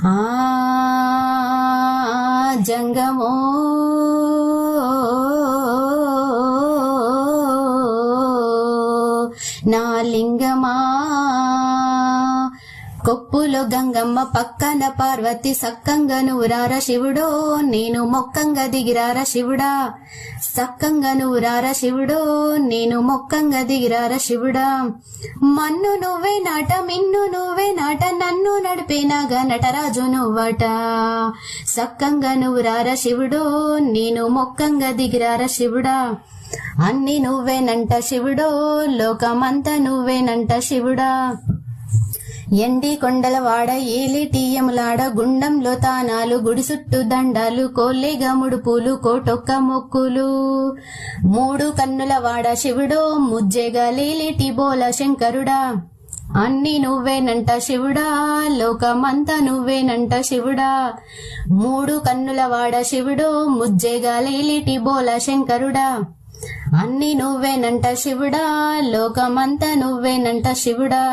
ఆ జంగమో నా లింగమా, కొప్పులో గంగమ్మ పక్కన పార్వతి, సక్కంగా నూరార శివుడో నేను మొక్కంగా దిగిరార శివుడా, సక్కంగా నూరార శివుడో నేను మొక్కంగా దిగిరార శివుడా. మన్ను నువ్వే నాట మిన్ను నువ్వే నాట, నన్ను నడిపేనాగా నటరాజు నువ్వట, సక్కంగా నూరార శివుడో నేను మొక్కంగా దిగిరార శివుడా. అన్ని నువ్వేనంట శివుడో, లోకమంతా నువ్వేనంట శివుడా. ఎండి కొండల వాడ ఏలిటీయములాడ, గుండంలో తానాలు గుడి చుట్టూ దండాలు, కోల్లేగా ముడుపులు కోటొక్క మొక్కులు. మూడు కన్నుల వాడ శివుడో, ముజ్జేగా లేలిటి బోల శంకరుడా. అన్ని నువ్వేనంట శివుడా, లోకమంతా నువ్వేనంట శివుడా. మూడు కన్నుల వాడ శివుడో, ముజ్జేగా లేలిటి బోల శంకరుడా. అన్ని నువ్వేనంట శివుడా, లోకమంతా నువ్వేనంట శివుడా.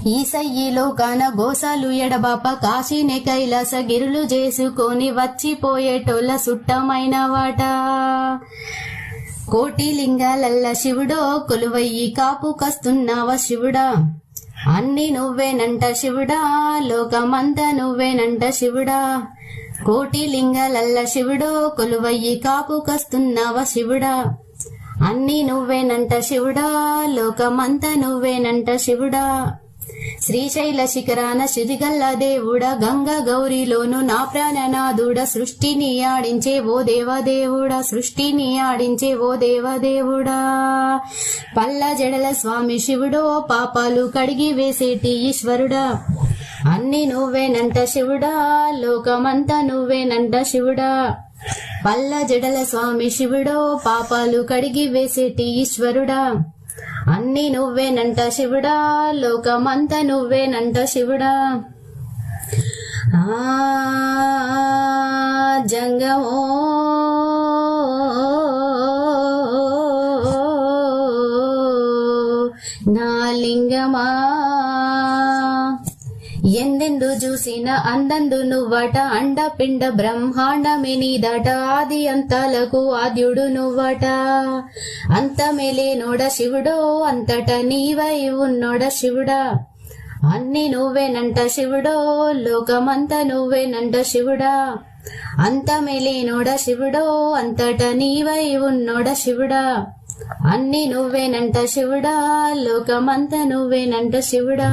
ఈసయ్యిలో కాన గోసాలు ఎడబాప, కాశీనే కైలాస గిరులు చేసుకొని వచ్చిపోయేటోళ్ళ సుట్టమైన వాట. కోటి లింగాలల్ల శివుడో, కొలువయ్యి కాపుకొస్తున్నావా శివుడా. అన్ని నువ్వేనంట శివుడా, లోకమంతా నువ్వేనంట శివుడా. కోటి లింగాలల్ల శివుడో, కొలువయ్యి కాపుకొస్తున్నావా శివుడా. అన్ని నువ్వేనంట శివుడా, లోకమంతా నువ్వేనంట శివుడా. శ్రీశైల శిఖరాన సిరిగల్ల దేవుడా, గంగా గౌరీలోను నా ప్రాణనాథుడ, సృష్టిని ఆడించే ఓ దేవదేవుడా, సృష్టిని ఆడించే ఓ దేవదేవుడా. పల్ల జడల స్వామి శివుడో, పాపాలు కడిగి వేసేటి ఈశ్వరుడా. అన్ని నువ్వేనంట శివుడా, లోకమంతా నువ్వేనంట శివుడా. పల్ల జడల స్వామి శివుడో, పాపాలు కడిగి వేసేటి ఈశ్వరుడా. అన్ని నువ్వేనంట శివుడా, లోకమంతా నువ్వేనంట శివుడా. ఆ జంగమో నా లింగమా, ఎందెందు చూసిన అందందు నువ్వట, అండపిండ బ్రహ్మాండమే నీదట, ఆది అంతాలకు ఆద్యుడు నువ్వట. అంతమేలేనోడ శివుడో, అంతట నీవై ఉన్నోడ శివుడా. అన్ని నువ్వేనంట శివుడో, లోకమంతా నువ్వేనంట శివుడా. అంతమేలేనోడ శివుడో, అంతట నీవై ఉన్నోడ శివుడా. అన్ని నువ్వేనంట శివుడా, లోకమంతా నువ్వేనంట శివుడా.